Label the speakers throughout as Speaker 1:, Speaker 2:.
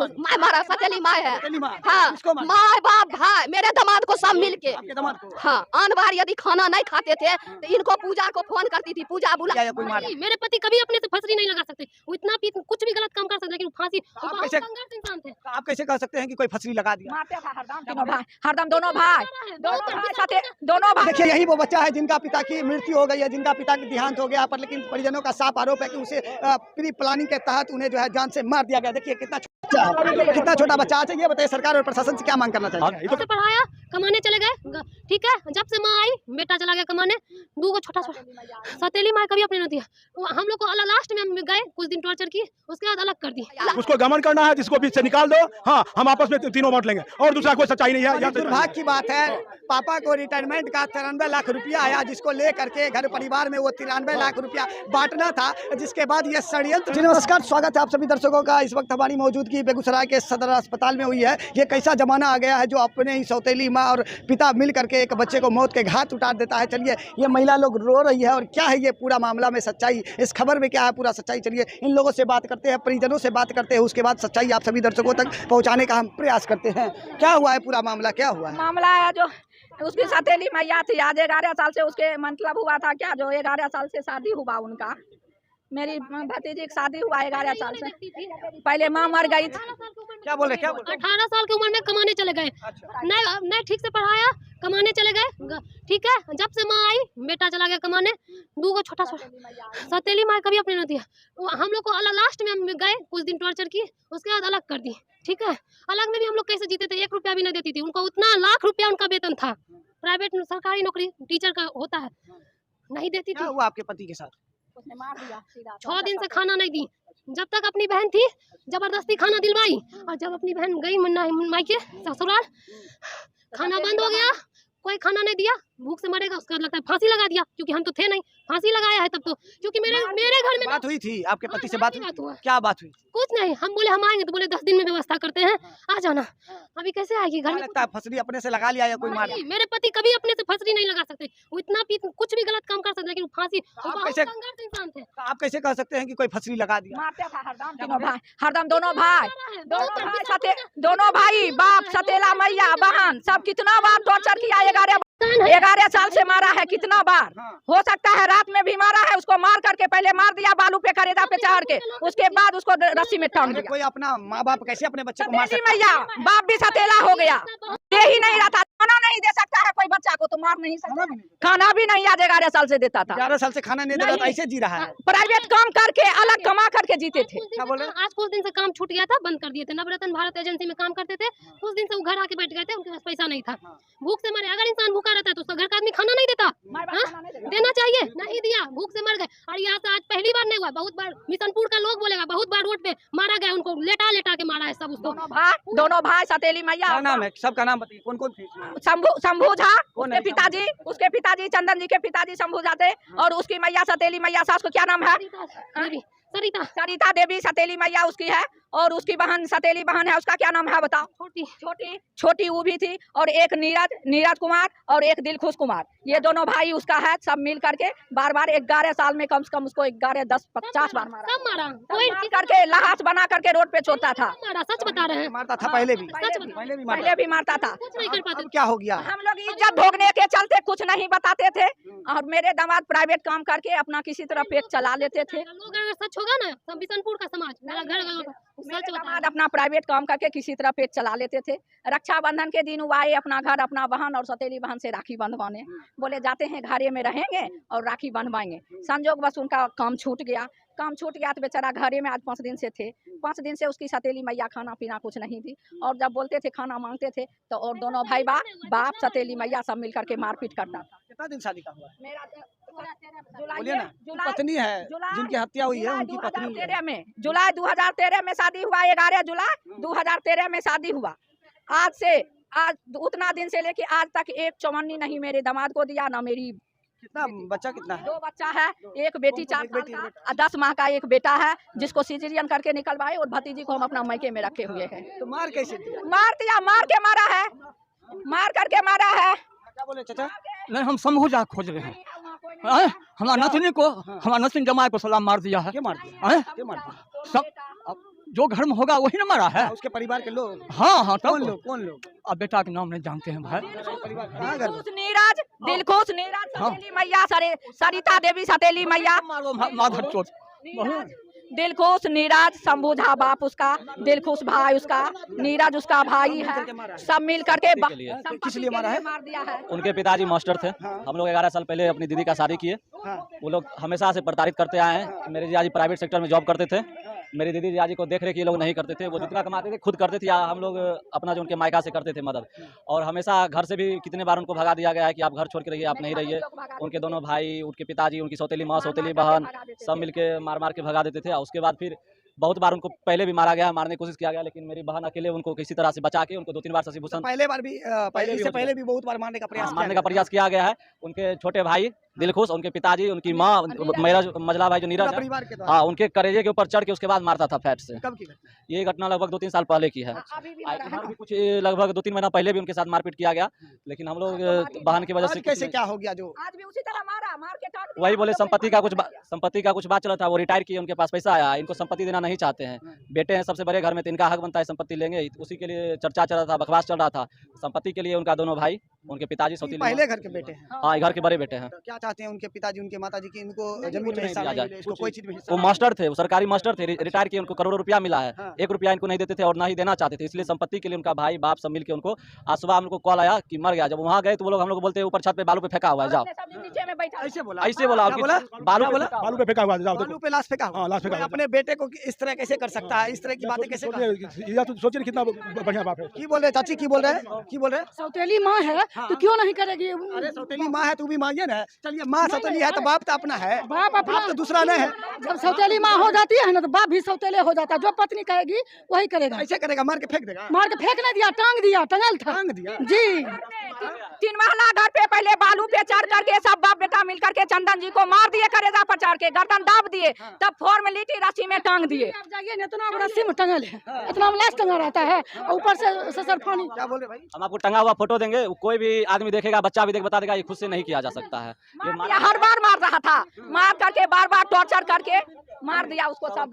Speaker 1: माँ मारा, सचेली माँ है।
Speaker 2: हाँ,
Speaker 1: माँ बाप भाई मेरे दामाद को सब मिल के। हाँ, आन बार यदि खाना नहीं खाते थे तो इनको पूजा को फोन करती थी, पूजा बुला।
Speaker 3: मेरे पति कभी अपने से फंसरी नहीं लगा सकते, वो इतना कुछ भी गलत काम कर सकते, लेकिन फांसी इंसान थे।
Speaker 2: आप कैसे कह सकते हैं कि कोई फंसरी लगा दिया?
Speaker 4: मारते था हरदम दोनों भाई दोनों भाई।
Speaker 2: देखिए यही वो बच्चा है जिनका पिता की मृत्यु हो गई है, जिनका पिता की देहांत हो गया पर लेकिन परिजनों का साफ आरोप है कि उसे प्री प्लानिंग के तहत उन्हें जो है जान से मार दिया गया। देखिए कितना छोटा बच्चा है। ये बताइए सरकार और प्रशासन से क्या मांग करना चाहिए?
Speaker 3: तो पढ़ाया, कमाने चले गए, ठीक है। जब से माँ आई बेटा चला गया कमाने, दूगो छोटा सौतेली माँ कभी अपने नहीं दिया। हम लोग को लास्ट में हम गए, कुछ दिन टॉर्चर की, उसके बाद अलग कर दी।
Speaker 5: उसको गमन करना है, जिसको बीच से निकाल दो। हाँ, हम आपस में तीनों बांट लेंगे और दूसरा कोई सच्चाई नहीं है।
Speaker 2: दुर्भाग्य की बात है, पापा को रिटायरमेंट का 93 लाख रुपया आया, जिसको लेकर के घर परिवार में वो 93 लाख रुपया बांटना था, जिसके बाद ये षड्यंत्र। नमस्कार, स्वागत है आप सभी दर्शकों का। इस वक्त हमारी मौजूदगी बेगूसराय के सदर अस्पताल में हुई है। ये कैसा जमाना आ गया है जो अपने ही सौतेली माँ और पिता मिल करके एक बच्चे को मौत के घाट उतार देता है। चलिए ये महिला लोग रो रही है और क्या है ये पूरा मामला में सच्चाई, इस खबर में क्या है पूरा सच्चाई। चलिए इन लोगों से बात करते हैं, परिजनों से बात करते हैं, उसके बाद सच्चाई आप सभी दर्शकों तक पहुँचाने का हम प्रयास करते हैं। क्या हुआ है पूरा मामला, क्या हुआ है?
Speaker 4: मामला है जो उसकी सौतेली मैया थी, आज 11 साल से उसके मतलब हुआ था क्या, जो 11 साल से शादी हुआ उनका। मेरी भतीजी की शादी हुआ 11 साल से पहले, माँ मर गई थी।
Speaker 2: क्या बोले?
Speaker 3: 18 साल की उम्र में कमाने चले गए। नहीं ठीक से पढ़ाया, कमाने चले गए, ठीक है। जब से माँ आई बेटा चला गया कमाने, दूगो छोटा सौतेली माँ कभी अपने नहीं दिया। हम लोग को लास्ट में हम गए, कुछ दिन टॉर्चर की, उसके बाद अलग कर दी, ठीक है। अलग में भी हम लोग कैसे जीते थे, 1 रुपया भी नहीं देती थी उनको। उतना लाख रुपया उनका वेतन था, प्राइवेट सरकारी नौकरी टीचर का होता है, नहीं देती थी।
Speaker 2: हुआ आपके पति के साथ?
Speaker 4: उसने मार दिया
Speaker 3: 6 दिन से खाना नहीं दी। जब तक अपनी बहन थी जबरदस्ती खाना दिलवाई, और जब अपनी बहन गई मायके ससुराल, खाना बंद हो गया, कोई खाना नहीं दिया, भूख से मरेगा, उसका लगता है फांसी लगा दिया। क्योंकि हम तो थे नहीं, फांसी लगाया है तब तो। क्योंकि मेरे घर में
Speaker 2: बात हुई थी आपके पति से? बात हुई? क्या बात हुई?
Speaker 3: कुछ नहीं, हम बोले हम आएंगे, तो बोले 10 दिन में व्यवस्था करते हैं, आ जाना। अभी कैसे आएगी घर में?
Speaker 2: लगता है फसरी अपने से लगा लिया या कोई मार?
Speaker 3: मेरे पति कभी अपने से फसरी नहीं लगा सकते, वो इतना कुछ भी गलत काम कर सकते, लेकिन फांसी इंसान थे।
Speaker 2: आप कैसे कह सकते हैं कि कोई फसरी लगा दिया?
Speaker 4: मारते था हरदम दोनों भाई बाप, सतेला मैया बहन सब कितना बार टॉर्चर किया। 11 साल से मारा है, कितना बार। हो सकता है रात में भी मारा है, उसको मार करके पहले मार दिया बालू पे करेदा पे चढ़ के, उसके बाद उसको रस्सी में टांग दिया।
Speaker 2: कोई अपना माँ बाप कैसे अपने बच्चे को मार सकता है?
Speaker 4: मैया बाप भी सतेला हो गया, यही नहीं रहता, खाना नहीं दे सकता है कोई बच्चा को, तो मार नहीं सकता। खाना भी नहीं आज 11 साल से देता था।
Speaker 2: 11 साल से खाना नहीं दे रहा था, ऐसे जी रहा है।
Speaker 4: प्राइवेट काम करके अलग कमा करके जीते थे।
Speaker 2: क्या बोल रहे हैं?
Speaker 3: आज कुछ दिन से काम छूट गया था, बंद कर दिए थे। नवरत्न भारत एजेंसी में काम करते थे, कुछ दिन से वो घर आके बैठ गए थे, उनके पास पैसा नहीं था, भूख से मरे। अगर इंसान भूखा रहता है तो उसका घर का आदमी खाना नहीं देता, देना चाहिए, नहीं दिया, भूख से मर गए। और यहाँ से आज पहली बार नहीं हुआ, बहुत बार मिशनपुर का लोग बोलेगा, बहुत बार रोड पे मारा गया, उनको लेटा के मारा है सब। उसको
Speaker 4: दोनों भाई सतेली मैया।
Speaker 2: नाम है सबका नाम बताइए, कौन कौन?
Speaker 4: शंभू झा, उसके पिताजी चंदन जी के पिताजी शंभू झा थे, और उसकी मैया सतेली मैया, सास को क्या नाम है? सरिता देवी सतेली मैया उसकी है, और उसकी बहन सतेली बहन है, उसका क्या नाम है बताओ? छोटी वो भी थी, और एक नीरज कुमार और एक दिलखुश कुमार, ये दोनों भाई उसका है। सब मिल करके बार 11 साल में कम से कम उसको 11, 10, 50 बार मारा। कोई करके लहास बना करके रोड पे छोड़ता था।
Speaker 3: सच बता रहे हैं,
Speaker 2: मारता था पहले भी
Speaker 4: मारता था।
Speaker 2: क्या हो गया?
Speaker 4: हम लोग इज्जत भोगने के चलते कुछ नहीं बताते थे, और मेरे दामाद प्राइवेट काम करके अपना किसी तरह पेट चला लेते थे।
Speaker 3: सच होगा ना, बिशनपुर का समाज, मेरा घर
Speaker 4: दामाद अपना प्राइवेट काम करके किसी तरह पेट चला लेते थे। रक्षाबंधन के दिन वो आए अपना घर, अपना बहन और सतेली बहन से राखी बंधवाने, बोले जाते हैं घरे में रहेंगे और राखी बंधवाएंगे। संजोग बस उनका काम छूट गया तो बेचारा घरे में आज 5 दिन से थे। 5 दिन से उसकी सतेली मैया खाना पीना कुछ नहीं दी, और जब बोलते थे खाना मांगते थे तो और दोनों भाई बाप सतेली मैया सब मिल करके मारपीट करता था।
Speaker 2: कितना दिन शादी का हुआ?
Speaker 4: मेरा
Speaker 2: बोलिए ना, पत्नी है जिनकी हत्या हुई है, उनकी पत्नी।
Speaker 4: 2013 में, जुलाई 2013 में शादी हुआ, 11 जुलाई 2013 में शादी हुआ। आज उतना दिन से लेके आज तक एक चौमन्नी नहीं मेरे दामाद को दिया, ना मेरी।
Speaker 2: कितना है?
Speaker 4: 2 बच्चा है, एक बेटी 4 साल का और 10 माह का एक बेटा है, जिसको सिजेरियन करके निकलवाए, और भतीजी को हम अपना मायके में रखे हुए हैं।
Speaker 2: तो मार कैसे दिया?
Speaker 4: मार दिया, मार करके मारा है।
Speaker 2: क्या बोले चाचा?
Speaker 6: नहीं, हम शंभू झा खोज रहे हैं। हमारा नतनी को, हमारा नतनी जमाई को सलाम मार दिया है।
Speaker 2: क्या मार दिया?
Speaker 6: सब जो घर में होगा वही ना मरा है।
Speaker 2: उसके परिवार के लोग?
Speaker 6: हाँ हाँ,
Speaker 2: कौन
Speaker 6: तब
Speaker 2: लोग? कौन लोग?
Speaker 6: अब बेटा के नाम नहीं जानते हैं भाई।
Speaker 2: कहाँ घर में?
Speaker 4: नीरज, दिलखुश नीरज, सतेली मैया, सरिता देवी, सतेली मैया,
Speaker 6: माधर चोट।
Speaker 4: दिलखुश नीरज, शंभू झा बाप उसका, दिलखुश भाई उसका, नीरज उसका भाई है, सब मिल करके
Speaker 2: किस लिए मारा है?
Speaker 4: मार दिया है।
Speaker 7: उनके पिताजी मास्टर थे। हम लोग 11 साल पहले अपनी दीदी का शादी किए। वो लोग हमेशा से प्रताड़ित करते आए हैं। मेरे जियाजी प्राइवेट सेक्टर में जॉब करते थे। मेरी दीदी जियाजी को देख रेख ये लोग नहीं करते थे। वो जितना कमाते थे खुद करते थे, या हम लोग अपना जो उनके मायका से करते थे मदद। और हमेशा घर से भी कितने बार उनको भगा दिया गया है कि आप घर छोड़ के रहिए, आप नहीं रहिए। उनके दोनों भाई, उनके पिताजी, उनकी सौतेली माँ, सौतेली बहन सब मिलके मार के भगा देते थे। और उसके बाद फिर बहुत बार उनको पहले भी मारा गया, मारने की कोशिश किया गया, लेकिन मेरी बहन अकेले उनको किसी तरह से बचा के उनको 2-3 बार शशि भूषण
Speaker 2: पहले बार भी इससे पहले भी बहुत बार मारने का प्रयास
Speaker 7: किया गया है। उनके छोटे भाई दिलखुश, उनके पिताजी, उनकी माँ, मेरा मजला भाई जो नीरज है, हाँ, उनके करेजे के ऊपर चढ़ के उसके बाद मारता था फैट से।
Speaker 2: कब की?
Speaker 7: ये घटना लगभग 2-3 साल पहले की है। इधर भी कुछ लगभग 2-3 महीना पहले भी उनके साथ मारपीट किया गया, लेकिन हम लोग बहन की वजह से
Speaker 2: कैसे क्या हो गया? जो
Speaker 4: आज भी उसी तरह मारा, मार के टांग दिया।
Speaker 7: वही बोले संपत्ति का कुछ बात चला था। वो रिटायर किए, उनके पास पैसा आया, इनको संपत्ति देना नहीं चाहते हैं। बेटे हैं सबसे बड़े घर में, तो इनका हक बनता है संपत्ति लेंगे। उसी के लिए चर्चा चल रहा था, बकवास चल रहा था। संपत्ति के लिए उनका दोनों भाई, उनके पिताजी सौतेली
Speaker 2: पहले घर के बेटे हैं?
Speaker 7: हाँ, घर के बड़े बेटे हैं।
Speaker 2: क्या चाहते हैं उनके पिताजी, उनके माताजी की इनको जमीन में हिस्सा
Speaker 7: दिया जाए।
Speaker 2: मिले, इसको कोई चीज में हिस्सा
Speaker 7: वो
Speaker 2: नहीं
Speaker 7: मास्टर थे, वो सरकारी मास्टर थे, रिटायर किए, उनको करोड़ों रुपया मिला है।
Speaker 2: हाँ।
Speaker 7: 1 रुपया इनको नहीं देते थे और ना ही देना चाहते थे। इसलिए संपत्ति के लिए उनका भाई बाप सब मिलके उनको, आज सुबह हम लोग को कॉल आया कि मर गया। जब वहाँ गए तो वो लोग हम लोग बोलते ऊपर छत पे बालू पे फेंका हुआ है, जाओ।
Speaker 4: नीचे में बैठा
Speaker 2: ऐसे बोला?
Speaker 7: ऐसे बोला,
Speaker 2: क्या बोला?
Speaker 5: बालू पे फेंका हुआ है, जाओ देखो।
Speaker 2: बालू पे लाश फेंका हुआ?
Speaker 5: हाँ, लाश फेंका
Speaker 2: कोई
Speaker 5: हुआ।
Speaker 2: अपने बेटे को इस तरह कैसे कर सकता है? इस तरह की बातें कैसे कर सकता है?
Speaker 5: या तो सोचिए कितना बढ़िया बाप है।
Speaker 2: की बोल रहे चाची? की बोल रहे हैं? की बोल रहे हैं?
Speaker 8: सौतेली माँ है तो क्यों नहीं करेगी?
Speaker 2: अरे सौतेली माँ है, तू भी माँ ही ना। चलिए, माँ सौतेली है तो बाप तो अपना है,
Speaker 8: बाप अपना
Speaker 2: तो दूसरा नहीं है।
Speaker 8: जब सौतेली माँ हो जाती है ना तो बाप भी सौतेले हो जाता है। जो पत्नी कहेगी वही करेगा।
Speaker 2: ऐसे करेगा? मार के फेंक देगा?
Speaker 8: मार के फेंक नहीं दिया, टांग दिया, टंगल था।
Speaker 2: टांग दिया?
Speaker 8: जी।
Speaker 4: 3 महला घर पे पहले बालू पे चढ़ करके सब बाप बेटा मिल करके चंदन जी को मार दिए, करेजा पर चढ़ के गर्दन दाब दिए, तब फॉर्मेलिटी रस्सी में टांग दिए।
Speaker 8: आप जाइए ना, इतना बड़ा सिम टंगल है, इतना लाश टंगा रहता है, और ऊपर से ससर फानी।
Speaker 2: क्या बोल रहे भाई?
Speaker 7: हम आपको टंगा हुआ फोटो देंगे, कोई भी आदमी देखेगा, बच्चा भी देख बता देगा ये खुद से नहीं किया जा सकता है। ये
Speaker 4: हर बार मार रहा था, मार करके बार बार टॉर्चर करके मार दिया उसको सब।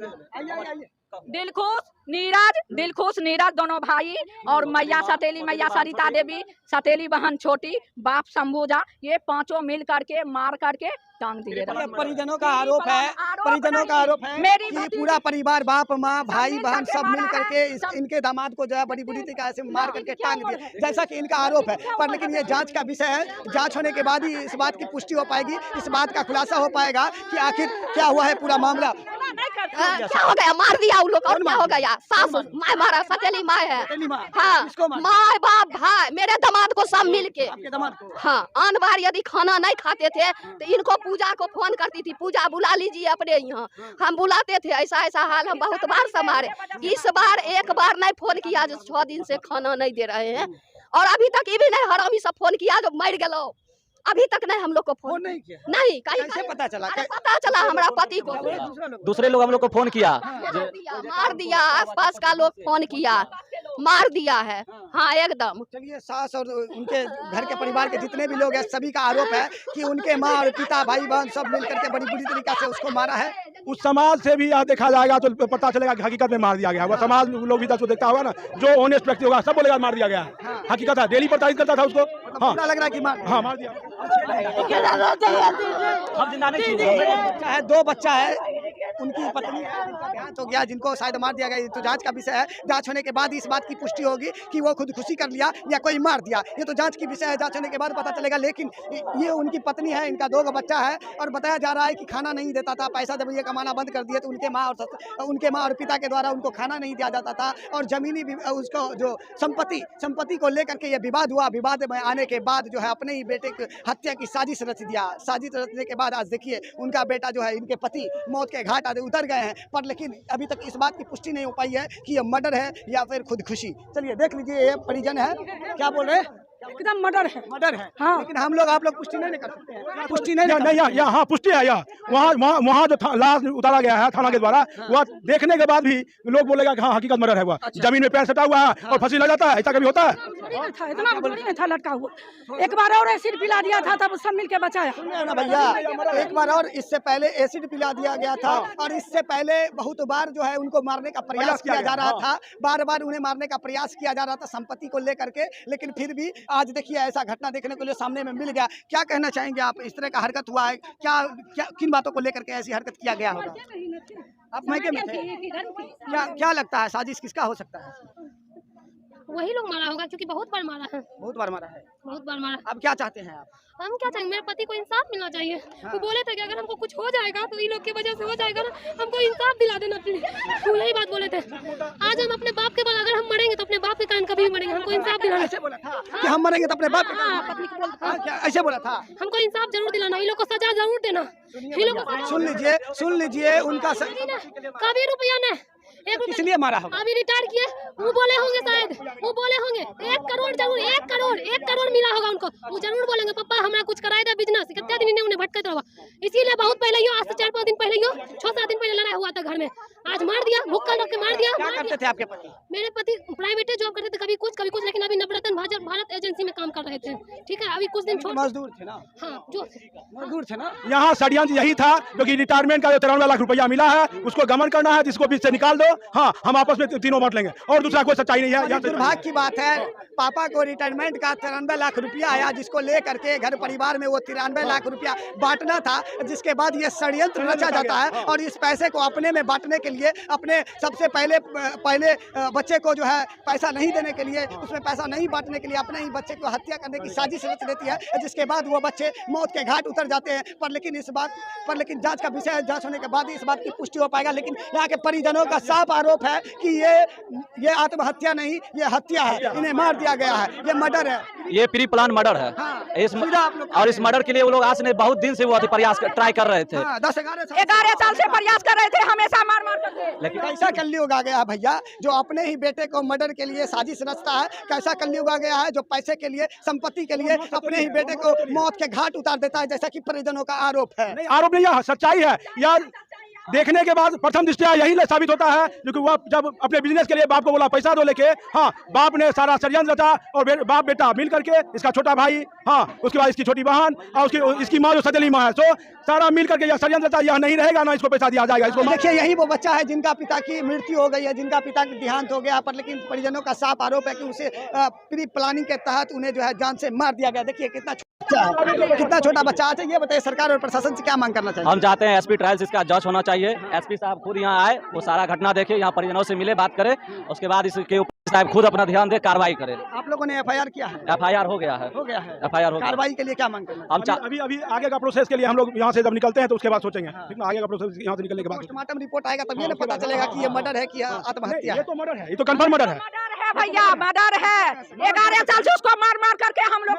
Speaker 4: दिलखुश नीरज दोनों भाई, और मैया सतेली मैया सरिता देवी, सतेली बहन छोटी, बाप शंभू झा, ये पांचों मिल करके मार करके टांग दिए।
Speaker 2: परिजनों का आरोप है, परिजनों का आरोप है कि पूरा परिवार, बाप माँ भाई बहन सब मिल करके इनके दामाद को जो है बड़ी बुरी तरीके से मार करके टांग दिए, जैसा कि इनका आरोप है। पर लेकिन ये जांच का विषय है, जांच होने के बाद ही इस बात की पुष्टि हो पाएगी, इस बात का खुलासा हो पाएगा कि आखिर क्या हुआ है पूरा मामला।
Speaker 1: क्या हो गया? मार दिया उन लोग, और क्या हो गया? सास माँ मारा, सतेली माँ है। हाँ, माँ बाप भाई, मेरे दामाद को सब मिल के। हाँ, आन बार यदि खाना नहीं खाते थे तो इनको पूजा को फोन करती थी, पूजा बुला लीजिए अपने यहाँ। हम बुलाते थे, ऐसा ऐसा हाल हम बहुत बार संभाले। इस बार एक बार नहीं फोन किया जो 6 दिन से खाना नहीं दे रहे हैं, और अभी तक ये भी नहीं हरामी सब फोन किया जो मर गलो, अभी तक नहीं हम लोग को फोन
Speaker 2: नहीं किया।
Speaker 1: नहीं,
Speaker 2: कैसे पता चला?
Speaker 1: पता चला हमारा पति को,
Speaker 7: दूसरे लोग हम लोग को फोन किया,
Speaker 1: मार दिया, आसपास का लोग फोन किया, मार दिया है। हाँ, एकदम।
Speaker 2: चलिए, सास और उनके घर के परिवार के जितने भी लोग हैं सभी का आरोप है कि उनके माँ और पिता भाई बहन सब मिल करके बड़ी बुरी तरीके से उसको मारा है।
Speaker 5: उस समाज से भी यहाँ देखा जाएगा तो पता चलेगा कि हकीकत में मार दिया गया। वह समाज लोग भी तो देखता होगा ना, जो ऑनेस्ट व्यक्ति होगा सब बोलेगा मार दिया गया। हकीकत है, डेली प्रताड़ित करता था उसको। हाँ,
Speaker 2: लग रहा है कि
Speaker 5: मार दिया।
Speaker 2: चाहे 2 बच्चा है, उनकी पत्नी है, उनका देहांत हो गया, जिनको शायद मार दिया गया। तो जांच का विषय है, जांच होने के बाद इस बात की पुष्टि होगी कि वो खुदकुशी कर लिया या कोई मार दिया। ये तो जांच की विषय है, जांच होने के बाद पता चलेगा। लेकिन ये उनकी पत्नी है, इनका 2 बच्चा है, और बताया जा रहा है कि खाना नहीं देता था। पैसा जब ये कमाना बंद कर दिए तो उनके माँ और पिता के द्वारा उनको खाना नहीं दिया जाता था, और जमीनी उसको जो संपत्ति को लेकर के ये विवाद हुआ। विवाद में आने के बाद जो है अपने ही बेटे की हत्या की साजिश रच दिया। साजिश रचने के बाद आज देखिए उनका बेटा जो है, इनके पति मौत के घाट आदि उतर गए हैं, पर लेकिन अभी तक इस बात की पुष्टि नहीं हो पाई है कि ये मर्डर है या फिर खुदकुशी। चलिए देख लीजिए, ये परिजन है, क्या बोल रहे हैं?
Speaker 8: एकदम मर्डर है।
Speaker 2: मर्डर है।
Speaker 8: हाँ।
Speaker 2: लेकिन हम लोग, आप लोग पुष्टि नहीं कर सकते हैं। पुष्टि नहीं,
Speaker 5: यहाँ पुष्टि है। वहाँ जो लाश उतारा गया है थाना के द्वारा, वह देखने के बाद भी लोग बोलेगा कि हाँ हकीकत मर्डर है। हुआ जमीन में पैर सटा हुआ है और फांसी लग जाता है, ऐसा कभी होता है?
Speaker 8: था, इतना थोड़ी में था लटका हुआ। एक बार और एसिड पिला दिया था, तब सब मिलके बचाया।
Speaker 2: ना भैया, एक बार और इससे पहले एसिड पिला दिया गया था और इससे पहले बहुत बार जो है उनको मारने का प्रयास किया जा रहा था, बार बार उन्हें मारने का प्रयास किया जा रहा था संपत्ति को लेकर के, लेकिन फिर भी आज देखिए ऐसा घटना देखने को लिए सामने में मिल गया। क्या कहना चाहेंगे आप, इस तरह का हरकत हुआ है, क्या किन बातों को लेकर के ऐसी हरकत किया गया होगा? आप मैके में थे, क्या लगता है साजिश किसका हो सकता है?
Speaker 3: वही लोग मारा होगा, क्योंकि बहुत बार मारा है,
Speaker 2: बहुत बार मारा है,
Speaker 3: बहुत बार मारा।
Speaker 2: अब क्या चाहते हैं आप?
Speaker 3: हम क्या चाहेंगे, मेरे पति को इंसाफ मिलना चाहिए। वो बोले थे कि अगर हमको कुछ हो जाएगा तो इन लोग की वजह से हो जाएगा ना, हमको इंसाफ दिला देना प्लीज। वो यही बात बोले थे। आज हम अपने बाप के बाद अगर हम मरेंगे तो अपने बाप के कारण कभी मरेंगे, हमको इंसाफ दिलाना।
Speaker 2: ऐसे बोला था कि हम मरेंगे तो अपने बाप के कारण, क्या ऐसे बोला था?
Speaker 3: हमको इंसाफ जरूर दिलाना, इन लोग को सजा जरूर देना।
Speaker 2: सुन लीजिए उनका
Speaker 3: कभी रुपया नहीं,
Speaker 2: इसलिए मारा होगा।
Speaker 3: अभी रिटायर किए, वो बोले होंगे शायद, वो बोले होंगे 1 करोड़ जरूर, 1 करोड़ मिला होगा उनको। वो जरूर बोलेंगे पापा हमारा कुछ कराए दे बिजनेस, कितने दिन उन्हें भटकते रहा। इसीलिए बहुत पहले ही, आज से 4-5 दिन पहले ही, 6-7 दिन पहले लड़ाई हुआ था घर में। आज मार दिया, भूख रख के मार दिया।
Speaker 2: क्या करते थे आपके पति?
Speaker 3: मेरे पति प्राइवेट जॉब करते थे, कभी कुछ, लेकिन अभी नवरत्न भारत एजेंसी में काम कर रहे थे। ठीक है, अभी कुछ दिन
Speaker 2: मजदूर थे ना?
Speaker 3: हाँ, जो
Speaker 2: मजदूर थे ना।
Speaker 5: यहाँ षड्यंत्र यही था, क्योंकि रिटायरमेंट का जो 93 लाख रुपया मिला है उसको गमन करना है, जिसको बीच से निकाल दो। हाँ, हम आपस में तीनों बांट लेंगे और दूसरा कोई सच्चाई नहीं है।
Speaker 2: दुर्भाग्य की बात है, पापा को रिटायरमेंट का 93 लाख रुपया आया, जिसको लेकर के घर परिवार में वो 93 लाख रुपया बांटना था, जिसके बाद ये षड्यंत्र रचा जाता है और इस पैसे को अपने में बांटने के लिए, अपने सबसे पहले बच्चे को जो है पैसा नहीं देने के लिए, उसमें पैसा नहीं बांटने के लिए अपने ही बच्चे को हत्या करने की साजिश रच देती है, जिसके बाद वो बच्चे मौत के घाट उतर जाते हैं। लेकिन जांच का विषय, जांच होने के बाद इस बात की पुष्टि हो पाएगा। लेकिन यहाँ के परिजनों का साफ आरोप है कि ये आत्महत्या नहीं, ये हत्या है, इन्हें मार दिया गया है, ये मर्डर है,
Speaker 7: ये प्री प्लान मर्डर है। और इस मर्डर के लिए वो लोग आज ने बहुत दिन से वो प्रयास ट्राई कर रहे थे।
Speaker 4: 11 साल से प्रयास कर रहे थे, हमेशा मार करके।
Speaker 2: लेकिन कैसा कलयुग आ गया भैया, जो अपने ही बेटे को मर्डर के लिए साजिश रचता है। कैसा कलयुग आ गया है, जो पैसे के लिए, संपत्ति के लिए अपने ही बेटे को मौत के घाट उतार देता है, जैसा कि परिजनों का आरोप है।
Speaker 5: आरोप नहीं, यह सच्चाई है यार। देखने के बाद प्रथम दृष्टया यही साबित होता है, क्योंकि वह जब अपने बिजनेस के लिए बाप को बोला पैसा दो लेके, हाँ, बाप ने सारा षड्यंत्र रचा और बाप बेटा मिल करके, इसका छोटा भाई, हाँ, उसके बाद इसकी छोटी बहन और इसकी माँ जो सतीली माँ है, तो सारा मिल करके यह षड्यंत्र रचा। यह नहीं रहेगा ना, इसको पैसा दिया जाएगा। इसको
Speaker 2: देखिए, यही वो बच्चा है जिनका पिता की मृत्यु हो गई है, जिनका पिता की देहांत हो गया, पर लेकिन परिजनों का साफ आरोप है कि उसे प्री प्लानिंग के तहत उन्हें जो है जान से मार दिया गया। देखिए कितना छोटा बच्चा है। ये बताइए, सरकार और प्रशासन से क्या मांग करना चाहिए?
Speaker 7: हम चाहते हैं एसपी ट्रायल्स इसका जांच होना चाहिए। एसपी साहब खुद यहाँ आए, वो सारा घटना देखे, यहाँ परिजनों से मिले, बात करें, उसके बाद इसके ऊपर साहब खुद अपना ध्यान दे, कार्रवाई करें।
Speaker 2: आप लोगों ने FIR किया है?
Speaker 7: FIR हो गया है, FIR हो गया।
Speaker 2: कार्रवाई के लिए क्या मांग करना?
Speaker 5: हम अभी आगे का प्रोसेस के लिए हम लोग यहाँ से जब निकलते हैं तो उसके बाद सोचेंगे, ठीक ना, आगे का प्रोसेस यहाँ से निकलने के बाद।
Speaker 2: पोस्टमार्टम रिपोर्ट आएगा तब ये ना पता चलेगा कि ये मर्डर है कि आत्महत्या है।
Speaker 5: ये तो मर्डर है, ये तो कंफर्म मर्डर है
Speaker 4: भैया, मर्डर है। 11 साल से उसको मार करके हम लोग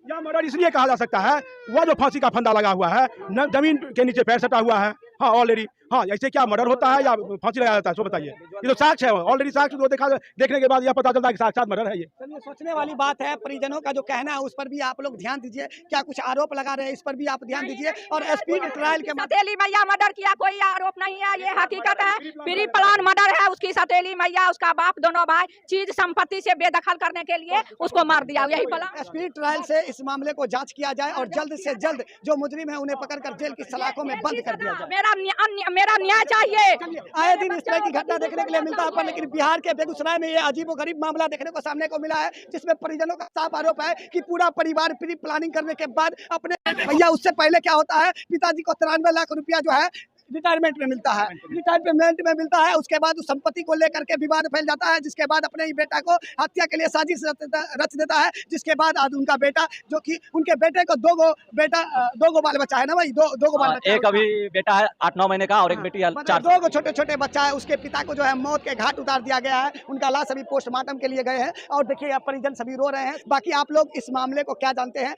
Speaker 5: यह मर्डर इसलिए कहा जा सकता है, वह जो फांसी का फंदा लगा हुआ है, जमीन के नीचे पैर सटा हुआ है, हाँ ऑलरेडी, हाँ, ऐसे क्या मर्डर होता है या फांसी लगाया जाता है, सो बताइए। ये तो साक्ष्य है, ऑलरेडी साक्ष्य को देखने के बाद यह पता चलता है कि साक्षात मर्डर है। ये
Speaker 2: चलिए, सोचने वाली बात है। परिजनों का जो कहना है उस पर भी आप लोग ध्यान दीजिए, क्या कुछ आरोप लगा रहे हैं इस पर भी आप ध्यान दीजिए। और एसपी ट्रायल के
Speaker 4: सतीली मैया मर्डर किया, कोई आरोप नहीं है, ये हकीकत है। प्री प्लान मर्डर है। उसकी सतीली मैया, उसका बाप, दोनों भाई चीज संपत्ति से बेदखल करने के लिए उसको मार दिया, यही प्लान।
Speaker 2: एसपी ट्रायल से इस मामले को जांच किया जाए और जल्द से जल्द जो मुजरिम है उन्हें पकड़कर जेल की सलाखों में बंद कर दिया जाए।
Speaker 4: मेरा न्याय चाहिए।
Speaker 2: आए दिन इस तरह की घटना देखने के लिए मिलता है, पर लेकिन बिहार के बेगूसराय में ये अजीबोगरीब मामला देखने को सामने को मिला है, जिसमें परिजनों का साफ आरोप है कि पूरा परिवार प्री प्लानिंग करने के बाद अपने भैया, उससे पहले क्या होता है, पिताजी को 93 लाख रुपया जो है रिटायरमेंट में मिलता है, रिटायरमेंट में मिलता है। उसके बाद उस संपत्ति को लेकर के विवाद फैल जाता है, जिसके बाद अपने ही बेटा को हत्या के लिए साजिश रच देता है, जिसके बाद आज उनका बेटा, जो कि उनके बेटे को दो गो बाल बच्चा है ना भाई, दो गो बाल बच्चा,
Speaker 7: एक अभी बेटा है 8-9 महीने का और एक बेटी है 4।
Speaker 2: 2 गो छोटे बच्चा है। उसके पिता को जो है मौत के घाट उतार दिया गया है, उनका लाश अभी पोस्टमार्टम के लिए गए हैं और देखिए परिजन सभी रो रहे हैं। बाकी आप लोग इस मामले को क्या जानते हैं,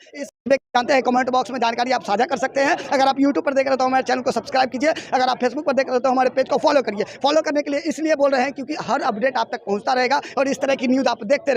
Speaker 2: जानते हैं, कमेंट बॉक्स में जानकारी आप साझा कर सकते हैं। अगर आप यूट्यूब पर देख रहे हो तो हमारे चैनल को सब्सक्राइब कीजिए, अगर आप फेसबुक पर देख रहे हो तो हमारे पेज को फॉलो करिए। फॉलो करने के लिए इसलिए बोल रहे हैं क्योंकि हर अपडेट आप तक पहुंचता रहेगा और इस तरह की न्यूज़ आप देखते